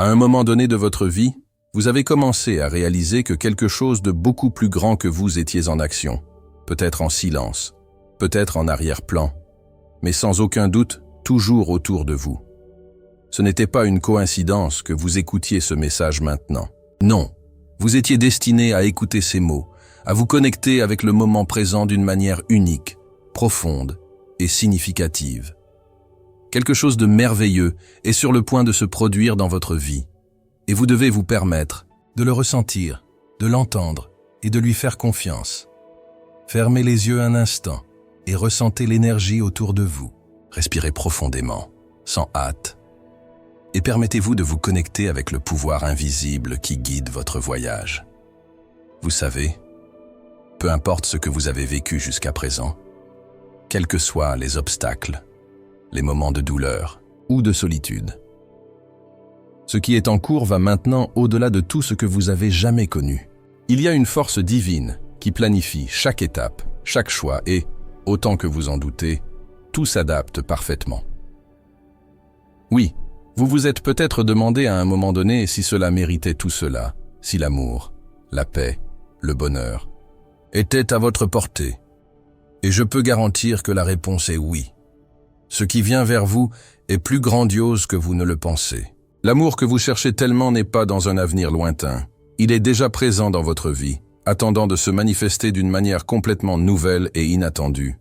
À un moment donné de votre vie, vous avez commencé à réaliser que quelque chose de beaucoup plus grand que vous étiez en action, peut-être en silence, peut-être en arrière-plan, mais sans aucun doute, toujours autour de vous. Ce n'était pas une coïncidence que vous écoutiez ce message maintenant. Non, vous étiez destiné à écouter ces mots, à vous connecter avec le moment présent d'une manière unique, profonde et significative. Quelque chose de merveilleux est sur le point de se produire dans votre vie, et vous devez vous permettre de le ressentir, de l'entendre et de lui faire confiance. Fermez les yeux un instant et ressentez l'énergie autour de vous. Respirez profondément, sans hâte, et permettez-vous de vous connecter avec le pouvoir invisible qui guide votre voyage. Vous savez, peu importe ce que vous avez vécu jusqu'à présent, quels que soient les obstacles, les moments de douleur ou de solitude, ce qui est en cours va maintenant au-delà de tout ce que vous avez jamais connu. Il y a une force divine qui planifie chaque étape, chaque choix et, autant que vous en doutez, tout s'adapte parfaitement. Oui, vous vous êtes peut-être demandé à un moment donné si cela méritait tout cela, si l'amour, la paix, le bonheur étaient à votre portée. Et je peux garantir que la réponse est oui. Ce qui vient vers vous est plus grandiose que vous ne le pensez. L'amour que vous cherchez tellement n'est pas dans un avenir lointain. Il est déjà présent dans votre vie, attendant de se manifester d'une manière complètement nouvelle et inattendue.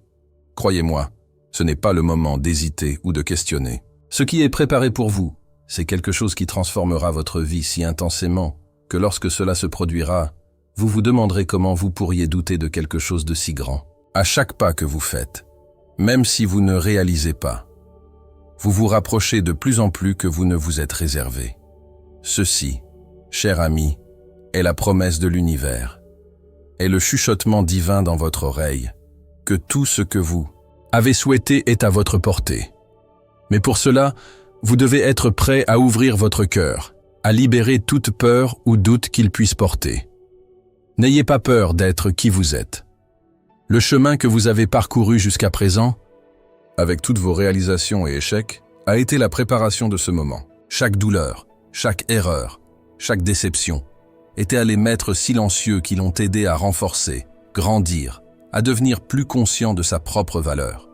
Croyez-moi, ce n'est pas le moment d'hésiter ou de questionner. Ce qui est préparé pour vous, c'est quelque chose qui transformera votre vie si intensément que lorsque cela se produira, vous vous demanderez comment vous pourriez douter de quelque chose de si grand. À chaque pas que vous faites, même si vous ne réalisez pas, vous vous rapprochez de plus en plus que vous ne vous êtes réservé. Ceci, cher ami, est la promesse de l'univers, est le chuchotement divin dans votre oreille, que tout ce que vous avez souhaité est à votre portée. Mais pour cela, vous devez être prêt à ouvrir votre cœur, à libérer toute peur ou doute qu'il puisse porter. N'ayez pas peur d'être qui vous êtes. Le chemin que vous avez parcouru jusqu'à présent, avec toutes vos réalisations et échecs, a été la préparation de ce moment. Chaque douleur, chaque erreur, chaque déception étaient les maîtres silencieux qui l'ont aidé à renforcer, grandir, à devenir plus conscient de sa propre valeur.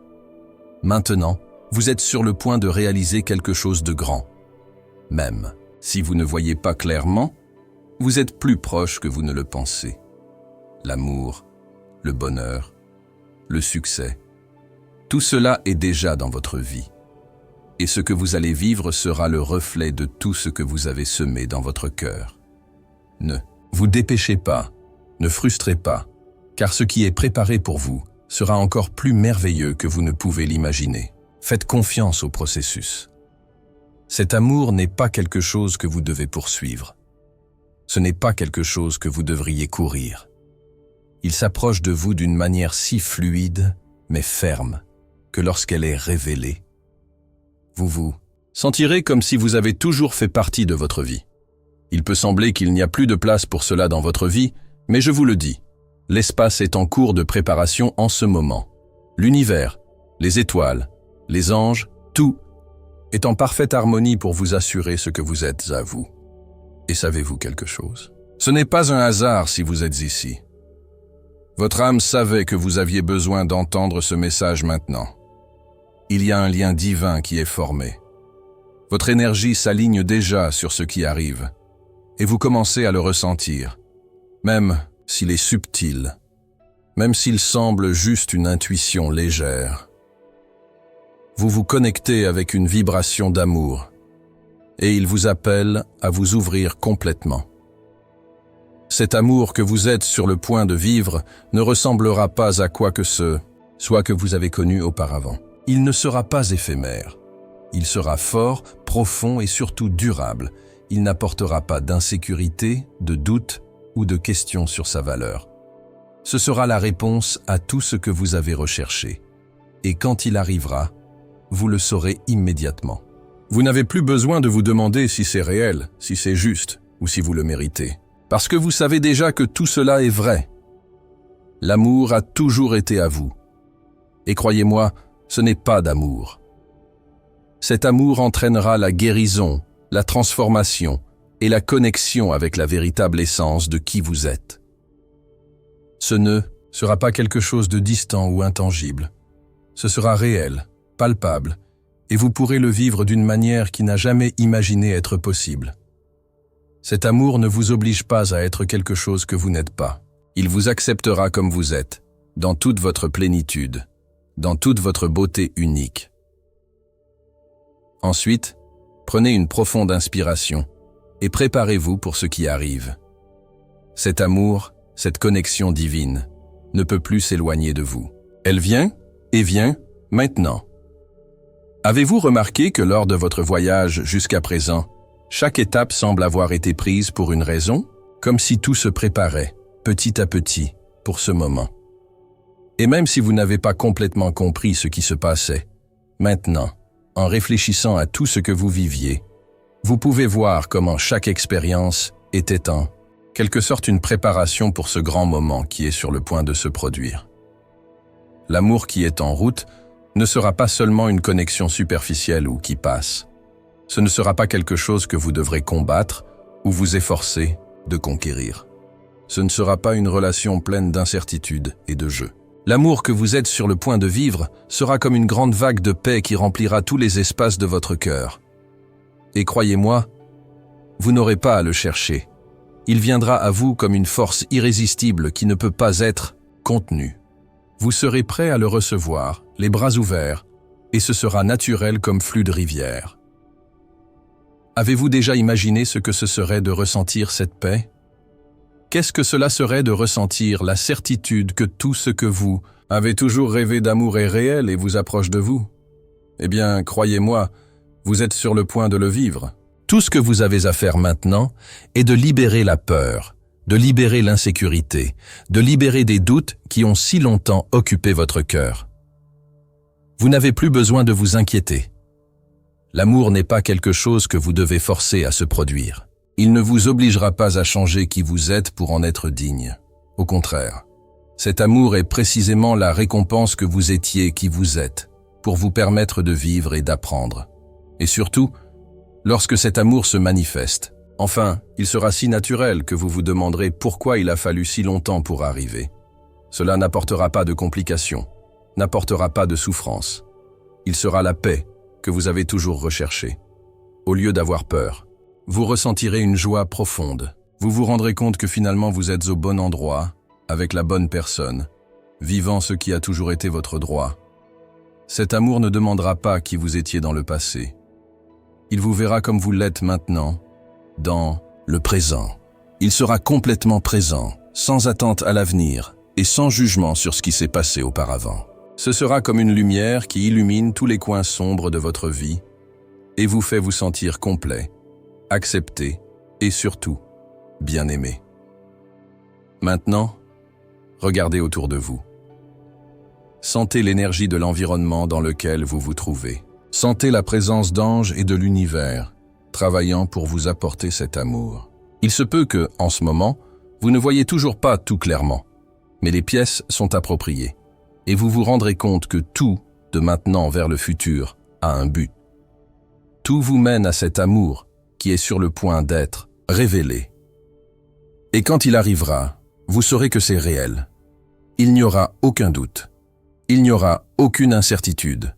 Maintenant, vous êtes sur le point de réaliser quelque chose de grand. Même si vous ne voyez pas clairement, vous êtes plus proche que vous ne le pensez. L'amour, le bonheur, le succès, tout cela est déjà dans votre vie. Et ce que vous allez vivre sera le reflet de tout ce que vous avez semé dans votre cœur. Ne vous dépêchez pas, ne frustrez pas, car ce qui est préparé pour vous sera encore plus merveilleux que vous ne pouvez l'imaginer. Faites confiance au processus. Cet amour n'est pas quelque chose que vous devez poursuivre. Ce n'est pas quelque chose que vous devriez courir. Il s'approche de vous d'une manière si fluide, mais ferme, que lorsqu'elle est révélée, vous vous sentirez comme si vous avez toujours fait partie de votre vie. Il peut sembler qu'il n'y a plus de place pour cela dans votre vie, mais je vous le dis, l'espace est en cours de préparation en ce moment. L'univers, les étoiles, les anges, tout est en parfaite harmonie pour vous assurer ce que vous êtes à vous. Et savez-vous quelque chose? Ce n'est pas un hasard si vous êtes ici. Votre âme savait que vous aviez besoin d'entendre ce message maintenant. Il y a un lien divin qui est formé. Votre énergie s'aligne déjà sur ce qui arrive, et vous commencez à le ressentir, même s'il est subtil, même s'il semble juste une intuition légère. Vous vous connectez avec une vibration d'amour, et il vous appelle à vous ouvrir complètement. Cet amour que vous êtes sur le point de vivre ne ressemblera pas à quoi que ce soit que vous avez connu auparavant. Il ne sera pas éphémère. Il sera fort, profond et surtout durable. Il n'apportera pas d'insécurité, de doute ou de questions sur sa valeur. Ce sera la réponse à tout ce que vous avez recherché. Et quand il arrivera, vous le saurez immédiatement. Vous n'avez plus besoin de vous demander si c'est réel, si c'est juste ou si vous le méritez. Parce que vous savez déjà que tout cela est vrai. L'amour a toujours été à vous. Et croyez-moi, ce n'est pas d'amour. Cet amour entraînera la guérison, la transformation et la connexion avec la véritable essence de qui vous êtes. Ce ne sera pas quelque chose de distant ou intangible. Ce sera réel, palpable, et vous pourrez le vivre d'une manière qui n'a jamais imaginé être possible. Cet amour ne vous oblige pas à être quelque chose que vous n'êtes pas. Il vous acceptera comme vous êtes, dans toute votre plénitude, dans toute votre beauté unique. Ensuite, prenez une profonde inspiration et préparez-vous pour ce qui arrive. Cet amour, cette connexion divine, ne peut plus s'éloigner de vous. Elle vient et vient maintenant. Avez-vous remarqué que lors de votre voyage jusqu'à présent, chaque étape semble avoir été prise pour une raison, comme si tout se préparait, petit à petit, pour ce moment. Et même si vous n'avez pas complètement compris ce qui se passait, maintenant, en réfléchissant à tout ce que vous viviez, vous pouvez voir comment chaque expérience était en quelque sorte une préparation pour ce grand moment qui est sur le point de se produire. L'amour qui est en route ne sera pas seulement une connexion superficielle ou qui passe. Ce ne sera pas quelque chose que vous devrez combattre ou vous efforcer de conquérir. Ce ne sera pas une relation pleine d'incertitudes et de jeux. L'amour que vous êtes sur le point de vivre sera comme une grande vague de paix qui remplira tous les espaces de votre cœur. Et croyez-moi, vous n'aurez pas à le chercher. Il viendra à vous comme une force irrésistible qui ne peut pas être contenue. Vous serez prêt à le recevoir, les bras ouverts, et ce sera naturel comme flux de rivière. Avez-vous déjà imaginé ce que ce serait de ressentir cette paix? Qu'est-ce que cela serait de ressentir la certitude que tout ce que vous avez toujours rêvé d'amour est réel et vous approche de vous? Eh bien, croyez-moi, vous êtes sur le point de le vivre. Tout ce que vous avez à faire maintenant est de libérer la peur, de libérer l'insécurité, de libérer des doutes qui ont si longtemps occupé votre cœur. Vous n'avez plus besoin de vous inquiéter. L'amour n'est pas quelque chose que vous devez forcer à se produire. Il ne vous obligera pas à changer qui vous êtes pour en être digne. Au contraire, cet amour est précisément la récompense que vous étiez qui vous êtes, pour vous permettre de vivre et d'apprendre. Et surtout, lorsque cet amour se manifeste, enfin, il sera si naturel que vous vous demanderez pourquoi il a fallu si longtemps pour arriver. Cela n'apportera pas de complications, n'apportera pas de souffrance. Il sera la paix que vous avez toujours recherchée. Au lieu d'avoir peur, vous ressentirez une joie profonde. Vous vous rendrez compte que finalement vous êtes au bon endroit, avec la bonne personne, vivant ce qui a toujours été votre droit. Cet amour ne demandera pas qui vous étiez dans le passé. Il vous verra comme vous l'êtes maintenant, dans le présent. Il sera complètement présent, sans attente à l'avenir et sans jugement sur ce qui s'est passé auparavant. Ce sera comme une lumière qui illumine tous les coins sombres de votre vie et vous fait vous sentir complet, accepté et surtout bien aimé. Maintenant, regardez autour de vous. Sentez l'énergie de l'environnement dans lequel vous vous trouvez. Sentez la présence d'anges et de l'univers, travaillant pour vous apporter cet amour. Il se peut que, en ce moment, vous ne voyez toujours pas tout clairement, mais les pièces sont appropriées, et vous vous rendrez compte que tout, de maintenant vers le futur, a un but. Tout vous mène à cet amour qui est sur le point d'être révélé. Et quand il arrivera, vous saurez que c'est réel. Il n'y aura aucun doute. Il n'y aura aucune incertitude.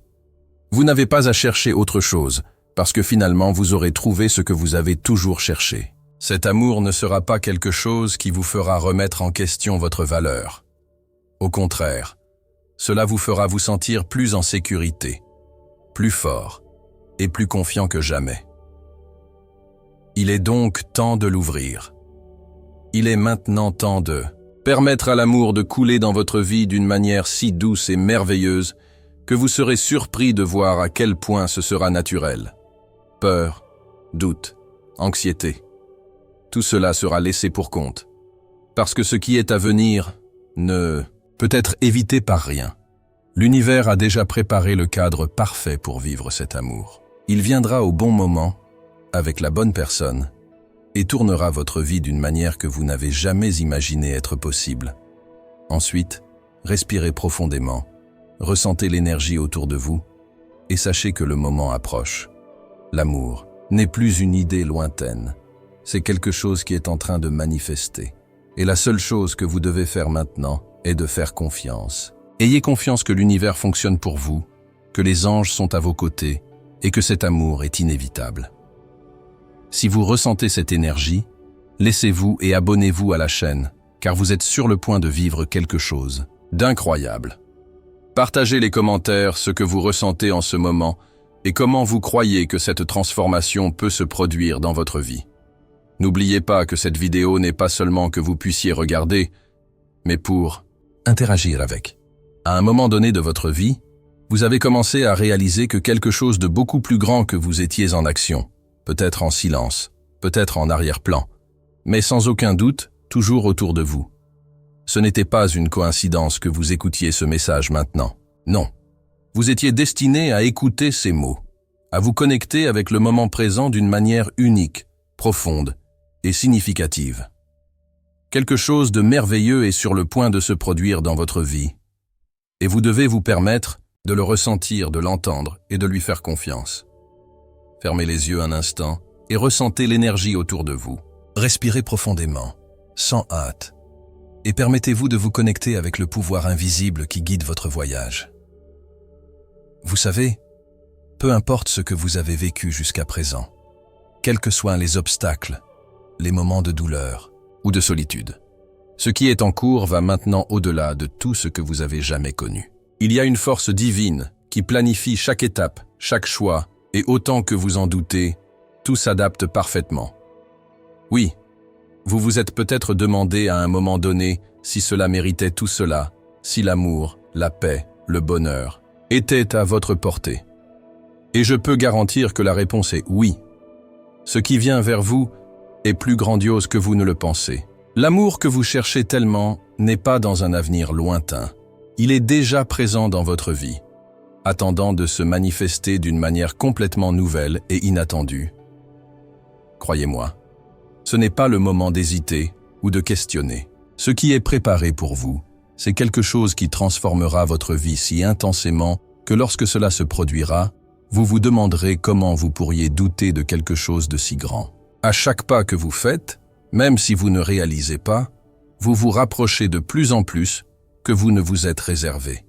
Vous n'avez pas à chercher autre chose, parce que finalement vous aurez trouvé ce que vous avez toujours cherché. Cet amour ne sera pas quelque chose qui vous fera remettre en question votre valeur. Au contraire, cela vous fera vous sentir plus en sécurité, plus fort et plus confiant que jamais. Il est donc temps de l'ouvrir. Il est maintenant temps de permettre à l'amour de couler dans votre vie d'une manière si douce et merveilleuse que vous serez surpris de voir à quel point ce sera naturel. Peur, doute, anxiété, tout cela sera laissé pour compte, parce que ce qui est à venir ne peut être évité par rien. L'univers a déjà préparé le cadre parfait pour vivre cet amour. Il viendra au bon moment, avec la bonne personne, et tournera votre vie d'une manière que vous n'avez jamais imaginé être possible. Ensuite, respirez profondément, ressentez l'énergie autour de vous, et sachez que le moment approche. L'amour n'est plus une idée lointaine. C'est quelque chose qui est en train de manifester. Et la seule chose que vous devez faire maintenant est de faire confiance. Ayez confiance que l'univers fonctionne pour vous, que les anges sont à vos côtés et que cet amour est inévitable. Si vous ressentez cette énergie, laissez-vous et abonnez-vous à la chaîne, car vous êtes sur le point de vivre quelque chose d'incroyable. Partagez les commentaires ce que vous ressentez en ce moment et comment vous croyez que cette transformation peut se produire dans votre vie. N'oubliez pas que cette vidéo n'est pas seulement que vous puissiez regarder, mais pour interagir avec. À un moment donné de votre vie, vous avez commencé à réaliser que quelque chose de beaucoup plus grand que vous étiez en action, peut-être en silence, peut-être en arrière-plan, mais sans aucun doute, toujours autour de vous. Ce n'était pas une coïncidence que vous écoutiez ce message maintenant. Non. Vous étiez destiné à écouter ces mots, à vous connecter avec le moment présent d'une manière unique, profonde et significative. Quelque chose de merveilleux est sur le point de se produire dans votre vie, et vous devez vous permettre de le ressentir, de l'entendre et de lui faire confiance. Fermez les yeux un instant et ressentez l'énergie autour de vous. Respirez profondément, sans hâte, et permettez-vous de vous connecter avec le pouvoir invisible qui guide votre voyage. Vous savez, peu importe ce que vous avez vécu jusqu'à présent, quels que soient les obstacles, les moments de douleur ou de solitude, ce qui est en cours va maintenant au-delà de tout ce que vous avez jamais connu. Il y a une force divine qui planifie chaque étape, chaque choix, et autant que vous en doutez, tout s'adapte parfaitement. Oui, vous vous êtes peut-être demandé à un moment donné si cela méritait tout cela, si l'amour, la paix, le bonheur étaient à votre portée. Et je peux garantir que la réponse est oui. Ce qui vient vers vous est plus grandiose que vous ne le pensez. L'amour que vous cherchez tellement n'est pas dans un avenir lointain. Il est déjà présent dans votre vie, attendant de se manifester d'une manière complètement nouvelle et inattendue. Croyez-moi, ce n'est pas le moment d'hésiter ou de questionner. Ce qui est préparé pour vous, c'est quelque chose qui transformera votre vie si intensément que lorsque cela se produira, vous vous demanderez comment vous pourriez douter de quelque chose de si grand. À chaque pas que vous faites, même si vous ne réalisez pas, vous vous rapprochez de plus en plus que vous ne vous êtes réservé.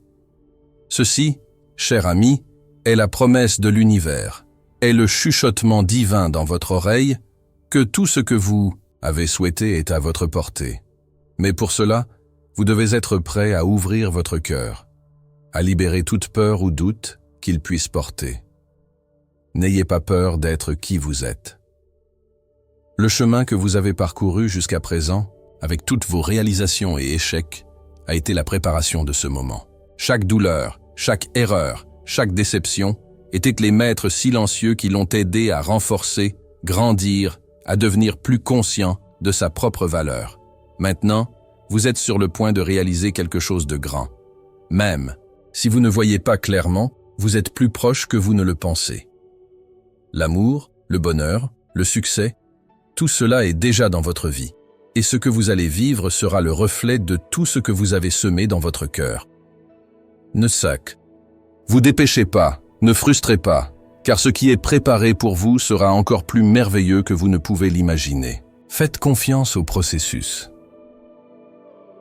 Ceci, cher ami, est la promesse de l'univers, est le chuchotement divin dans votre oreille que tout ce que vous avez souhaité est à votre portée. Mais pour cela, vous devez être prêt à ouvrir votre cœur, à libérer toute peur ou doute qu'il puisse porter. N'ayez pas peur d'être qui vous êtes. Le chemin que vous avez parcouru jusqu'à présent, avec toutes vos réalisations et échecs, a été la préparation de ce moment. Chaque douleur, chaque erreur, chaque déception étaient les maîtres silencieux qui l'ont aidé à renforcer, grandir, à devenir plus conscient de sa propre valeur. Maintenant, vous êtes sur le point de réaliser quelque chose de grand. Même si vous ne voyez pas clairement, vous êtes plus proche que vous ne le pensez. L'amour, le bonheur, le succès, tout cela est déjà dans votre vie. Et ce que vous allez vivre sera le reflet de tout ce que vous avez semé dans votre cœur. Ne vous dépêchez pas, ne frustrez pas, car ce qui est préparé pour vous sera encore plus merveilleux que vous ne pouvez l'imaginer. Faites confiance au processus.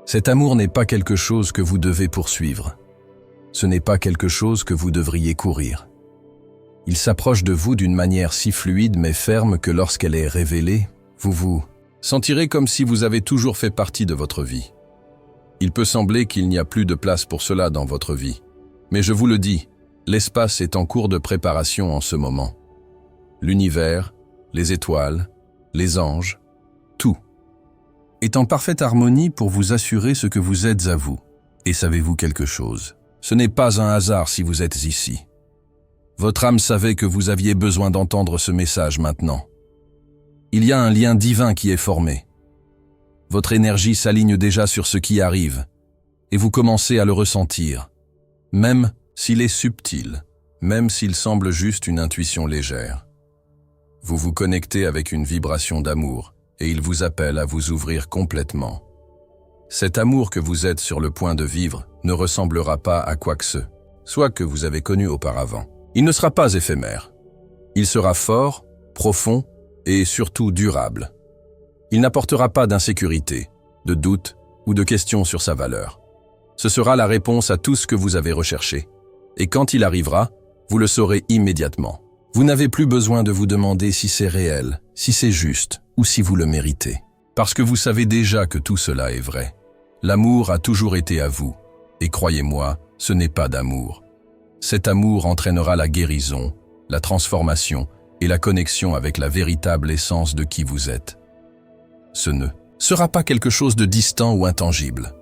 Cet amour n'est pas quelque chose que vous devez poursuivre. Ce n'est pas quelque chose que vous devriez courir. Il s'approche de vous d'une manière si fluide mais ferme que lorsqu'elle est révélée, vous vous sentirez comme si vous avez toujours fait partie de votre vie. Il peut sembler qu'il n'y a plus de place pour cela dans votre vie. Mais je vous le dis, l'espace est en cours de préparation en ce moment. L'univers, les étoiles, les anges, tout est en parfaite harmonie pour vous assurer ce que vous êtes à vous. Et savez-vous quelque chose? Ce n'est pas un hasard si vous êtes ici. Votre âme savait que vous aviez besoin d'entendre ce message maintenant. Il y a un lien divin qui est formé. Votre énergie s'aligne déjà sur ce qui arrive, et vous commencez à le ressentir, même s'il est subtil, même s'il semble juste une intuition légère. Vous vous connectez avec une vibration d'amour, et il vous appelle à vous ouvrir complètement. Cet amour que vous êtes sur le point de vivre ne ressemblera pas à quoi que ce soit que vous avez connu auparavant. Il ne sera pas éphémère. Il sera fort, profond et surtout durable. Il n'apportera pas d'insécurité, de doute ou de questions sur sa valeur. Ce sera la réponse à tout ce que vous avez recherché. Et quand il arrivera, vous le saurez immédiatement. Vous n'avez plus besoin de vous demander si c'est réel, si c'est juste ou si vous le méritez. Parce que vous savez déjà que tout cela est vrai. L'amour a toujours été à vous. Et croyez-moi, ce n'est pas d'amour. Cet amour entraînera la guérison, la transformation et la connexion avec la véritable essence de qui vous êtes. Ce ne sera pas quelque chose de distant ou intangible.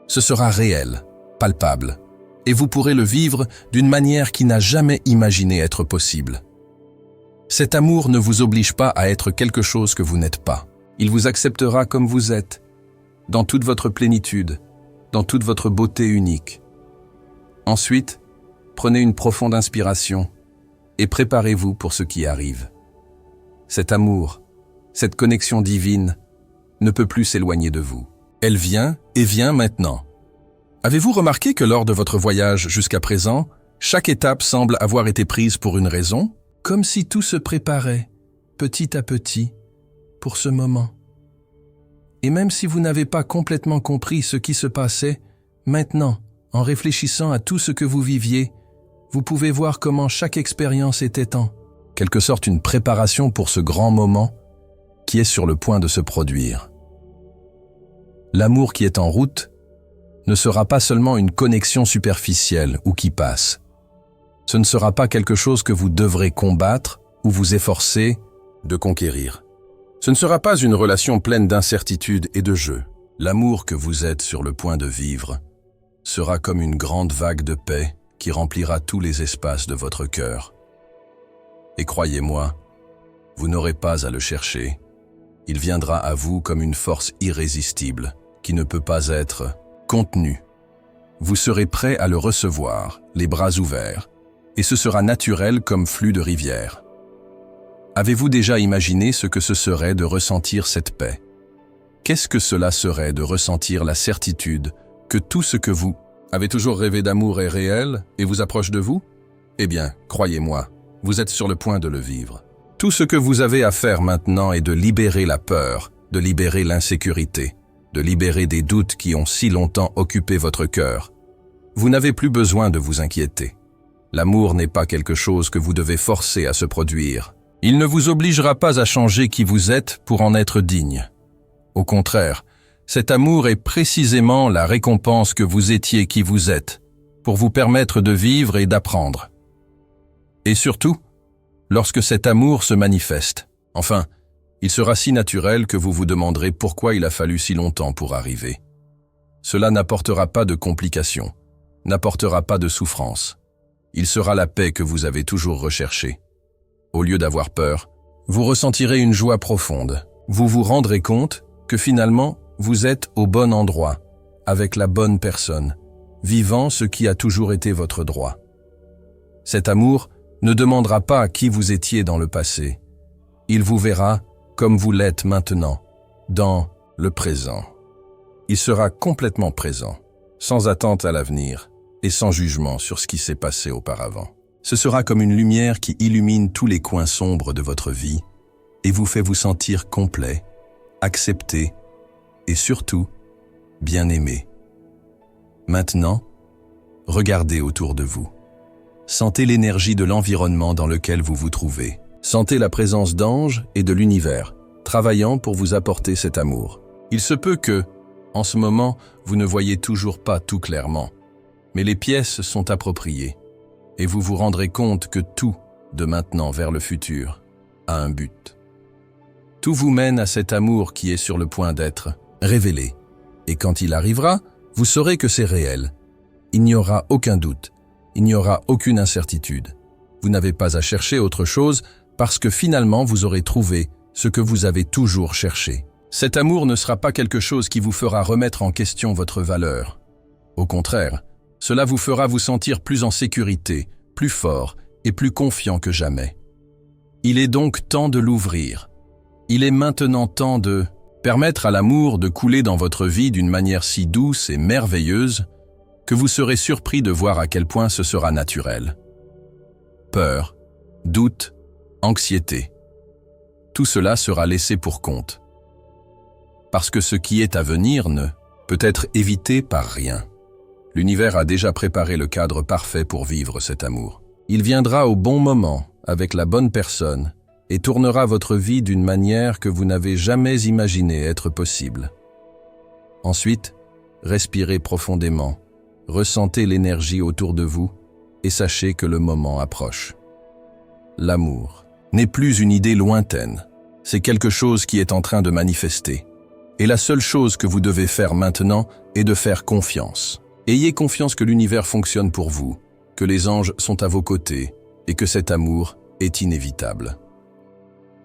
Ce sera réel, palpable, et vous pourrez le vivre d'une manière qui n'a jamais imaginé être possible. Cet amour ne vous oblige pas à être quelque chose que vous n'êtes pas. Il vous acceptera comme vous êtes, dans toute votre plénitude, dans toute votre beauté unique. Ensuite, prenez une profonde inspiration et préparez-vous pour ce qui arrive. Cet amour, cette connexion divine, ne peut plus s'éloigner de vous. Elle vient et vient maintenant. Avez-vous remarqué que lors de votre voyage jusqu'à présent, chaque étape semble avoir été prise pour une raison, comme si tout se préparait, petit à petit, pour ce moment. Et même si vous n'avez pas complètement compris ce qui se passait, maintenant, en réfléchissant à tout ce que vous viviez, vous pouvez voir comment chaque expérience était en quelque sorte une préparation pour ce grand moment qui est sur le point de se produire. L'amour qui est en route ne sera pas seulement une connexion superficielle ou qui passe. Ce ne sera pas quelque chose que vous devrez combattre ou vous efforcer de conquérir. Ce ne sera pas une relation pleine d'incertitudes et de jeux. L'amour que vous êtes sur le point de vivre sera comme une grande vague de paix qui remplira tous les espaces de votre cœur. Et croyez-moi, vous n'aurez pas à le chercher. Il viendra à vous comme une force irrésistible qui ne peut pas être contenue. Vous serez prêt à le recevoir, les bras ouverts, et ce sera naturel comme flux de rivière. Avez-vous déjà imaginé ce que ce serait de ressentir cette paix? Qu'est-ce que cela serait de ressentir la certitude que tout ce que vous avez toujours rêvé d'amour est réel et vous approche de vous? Eh bien, croyez-moi, vous êtes sur le point de le vivre. Tout ce que vous avez à faire maintenant est de libérer la peur, de libérer l'insécurité, de libérer des doutes qui ont si longtemps occupé votre cœur. Vous n'avez plus besoin de vous inquiéter. L'amour n'est pas quelque chose que vous devez forcer à se produire. Il ne vous obligera pas à changer qui vous êtes pour en être digne. Au contraire, cet amour est précisément la récompense que vous étiez qui vous êtes, pour vous permettre de vivre et d'apprendre. Et surtout, lorsque cet amour se manifeste, enfin, il sera si naturel que vous vous demanderez pourquoi il a fallu si longtemps pour arriver. Cela n'apportera pas de complications, n'apportera pas de souffrance. Il sera la paix que vous avez toujours recherchée. Au lieu d'avoir peur, vous ressentirez une joie profonde. Vous vous rendrez compte que finalement, vous êtes au bon endroit, avec la bonne personne, vivant ce qui a toujours été votre droit. Cet amour ne demandera pas qui vous étiez dans le passé. Il vous verra comme vous l'êtes maintenant, dans le présent. Il sera complètement présent, sans attente à l'avenir et sans jugement sur ce qui s'est passé auparavant. Ce sera comme une lumière qui illumine tous les coins sombres de votre vie et vous fait vous sentir complet, accepté et surtout bien aimé. Maintenant, regardez autour de vous. Sentez l'énergie de l'environnement dans lequel vous vous trouvez. Sentez la présence d'anges et de l'univers, travaillant pour vous apporter cet amour. Il se peut que, en ce moment, vous ne voyez toujours pas tout clairement, mais les pièces sont appropriées, et vous vous rendrez compte que tout, de maintenant vers le futur, a un but. Tout vous mène à cet amour qui est sur le point d'être révélé, et quand il arrivera, vous saurez que c'est réel. Il n'y aura aucun doute, il n'y aura aucune incertitude. Vous n'avez pas à chercher autre chose parce que finalement vous aurez trouvé ce que vous avez toujours cherché. Cet amour ne sera pas quelque chose qui vous fera remettre en question votre valeur. Au contraire, cela vous fera vous sentir plus en sécurité, plus fort et plus confiant que jamais. Il est donc temps de l'ouvrir. Il est maintenant temps de permettre à l'amour de couler dans votre vie d'une manière si douce et merveilleuse que vous serez surpris de voir à quel point ce sera naturel. Peur, doute, anxiété. tout cela sera laissé pour compte. Parce que ce qui est à venir ne peut être évité par rien. L'univers a déjà préparé le cadre parfait pour vivre cet amour. Il viendra au bon moment, avec la bonne personne, et tournera votre vie d'une manière que vous n'avez jamais imaginé être possible. Ensuite, respirez profondément, ressentez l'énergie autour de vous et sachez que le moment approche. L'amour n'est plus une idée lointaine, c'est quelque chose qui est en train de manifester. Et la seule chose que vous devez faire maintenant est de faire confiance. Ayez confiance que l'univers fonctionne pour vous, que les anges sont à vos côtés et que cet amour est inévitable.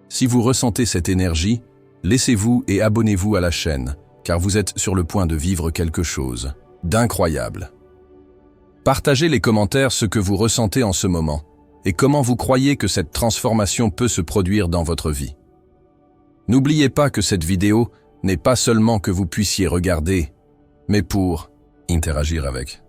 Si vous ressentez cette énergie, laissez-vous et abonnez-vous à la chaîne, car vous êtes sur le point de vivre quelque chose d'incroyable. Partagez les commentaires ce que vous ressentez en ce moment et comment vous croyez que cette transformation peut se produire dans votre vie. N'oubliez pas que cette vidéo n'est pas seulement que vous puissiez regarder, mais pour interagir avec.